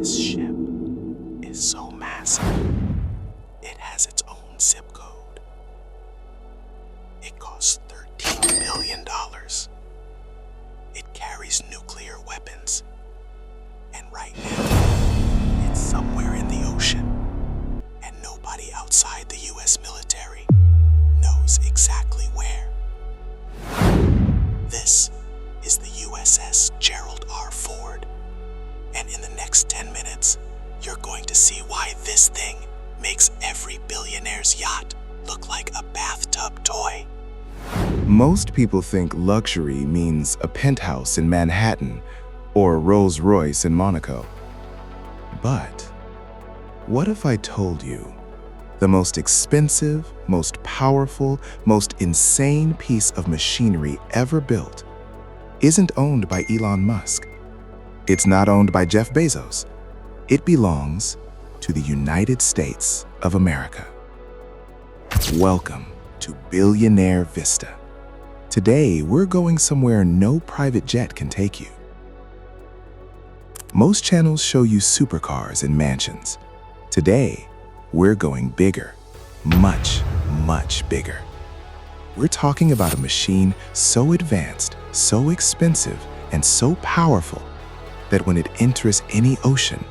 This ship is so massive, it has its own zip code. It costs $13 billion. It carries nuclear weapons. And right now, it's somewhere in the ocean. And nobody outside the US military knows exactly where. This is the USS Gerald R. Ford. And in the next 10 minutes, you're going to see why this thing makes every billionaire's yacht look like a bathtub toy. Most people think luxury means a penthouse in Manhattan or a Rolls-Royce in Monaco. But what if I told you the most expensive, most powerful, most insane piece of machinery ever built isn't owned by Elon Musk? It's not owned by Jeff Bezos. It belongs to the United States of America. Welcome to Billionaire Vista. Today, we're going somewhere no private jet can take you. Most channels show you supercars and mansions. Today, we're going bigger, much, much bigger. We're talking about a machine so advanced, so expensive, and so powerful that when it enters any ocean,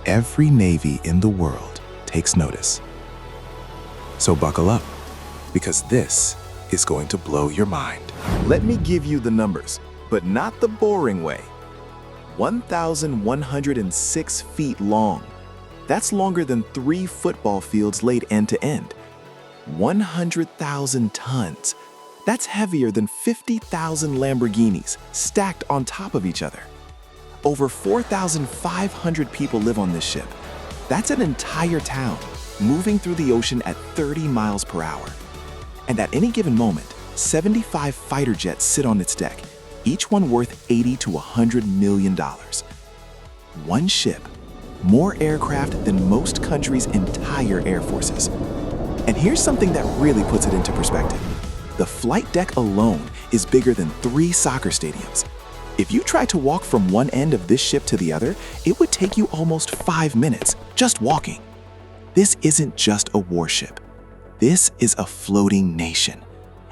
every navy in the world takes notice. So buckle up, because this is going to blow your mind. Let me give you the numbers, but not the boring way. 1,106 feet long. That's longer than 3 football fields laid end to end. 100,000 tons. That's heavier than 50,000 Lamborghinis stacked on top of each other. Over 4,500 people live on this ship. That's an entire town moving through the ocean at 30 miles per hour. And at any given moment, 75 fighter jets sit on its deck, each one worth $80 to $100 million. One ship, more aircraft than most countries' entire air forces. And here's something that really puts it into perspective. The flight deck alone is bigger than 3 soccer stadiums. If you try to walk from one end of this ship to the other, it would take you almost 5 minutes just walking. This isn't just a warship. This is a floating nation,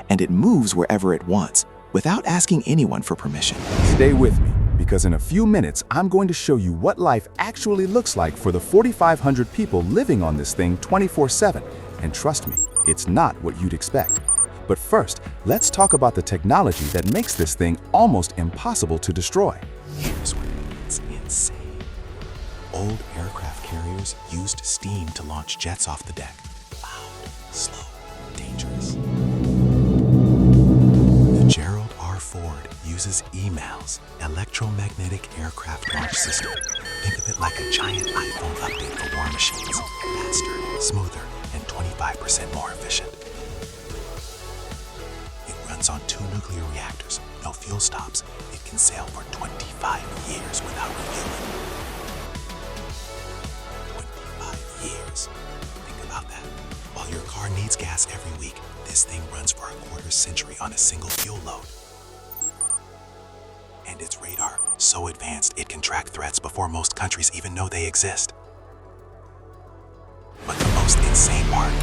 and it moves wherever it wants without asking anyone for permission. Stay with me, because in a few minutes, I'm going to show you what life actually looks like for the 4,500 people living on this thing 24/7. And trust me, it's not what you'd expect. But first, let's talk about the technology that makes this thing almost impossible to destroy. Here's where it's insane. Old aircraft carriers used steam to launch jets off the deck. Loud, slow, dangerous. The Gerald R. Ford uses EMALS, electromagnetic aircraft launch system. Think of it like a giant iPhone update for war machines. Faster, smoother, and 25% more efficient. It runs on 2 nuclear reactors, no fuel stops. It can sail for 25 years without refueling. 25 years. Think about that. While your car needs gas every week, this thing runs for a quarter century on a single fuel load. And its radar, so advanced it can track threats before most countries even know they exist. But the most insane part,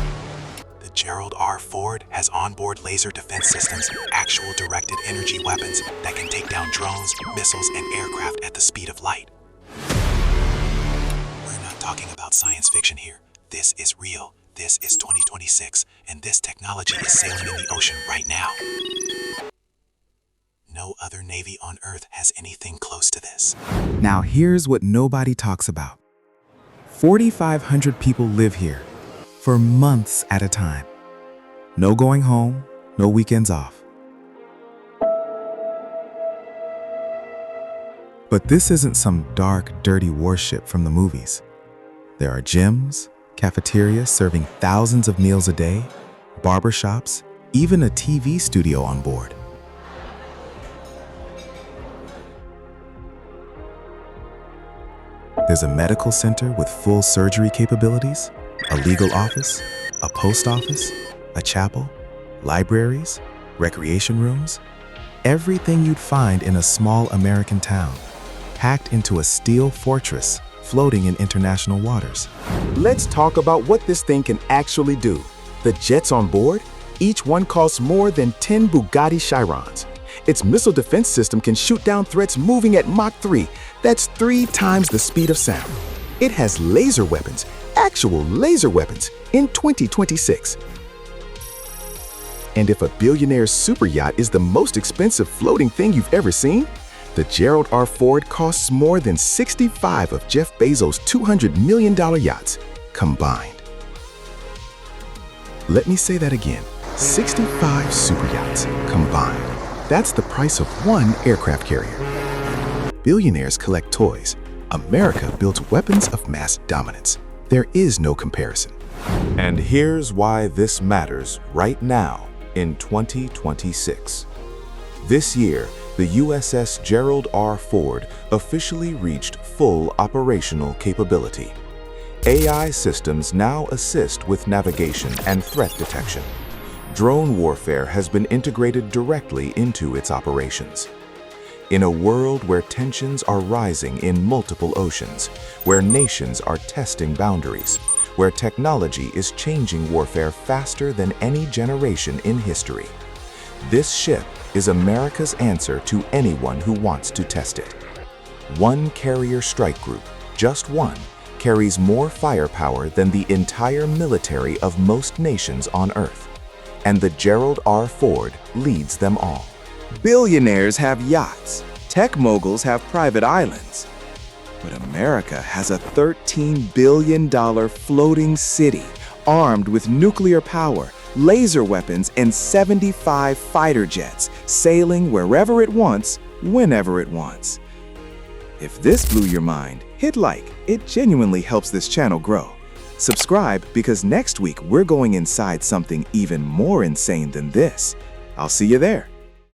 the Gerald R. Ford has onboard laser defense systems, actual directed energy weapons that can take down drones, missiles, and aircraft at the speed of light. We're not talking about science fiction here. This is real. This is 2026, and this technology is sailing in the ocean right now. No other navy on Earth has anything close to this. Now here's what nobody talks about. 4,500 people live here for months at a time. No going home, no weekends off. But this isn't some dark, dirty warship from the movies. There are gyms, cafeterias serving thousands of meals a day, barbershops, even a TV studio on board. There's a medical center with full surgery capabilities, a legal office, a post office, a chapel, libraries, recreation rooms, everything you'd find in a small American town, packed into a steel fortress floating in international waters. Let's talk about what this thing can actually do. The jets on board, each one costs more than 10 Bugatti Chirons. Its missile defense system can shoot down threats moving at Mach 3. That's 3 times the speed of sound. It has laser weapons, actual laser weapons, in 2026. And if a Billionaire's super yacht is the most expensive floating thing you've ever seen, the Gerald R. Ford costs more than 65 of Jeff Bezos' $200 million yachts combined. Let me say that again, 65 super yachts combined. That's the price of one aircraft carrier. Billionaires collect toys. America builds weapons of mass dominance. There is no comparison. And here's why this matters right now in 2026. This year, the USS Gerald R. Ford officially reached full operational capability. AI systems now assist with navigation and threat detection. Drone warfare has been integrated directly into its operations. In a world where tensions are rising in multiple oceans, where nations are testing boundaries, where technology is changing warfare faster than any generation in history, this ship is America's answer to anyone who wants to test it. One carrier strike group, just one, carries more firepower than the entire military of most nations on Earth. And the Gerald R. Ford leads them all. Billionaires have yachts. Tech moguls have private islands. But America has a $13 billion floating city armed with nuclear power, laser weapons, and 75 fighter jets sailing wherever it wants, whenever it wants. If this blew your mind, hit like. It genuinely helps this channel grow. Subscribe because next week we're going inside something even more insane than this. I'll see you there.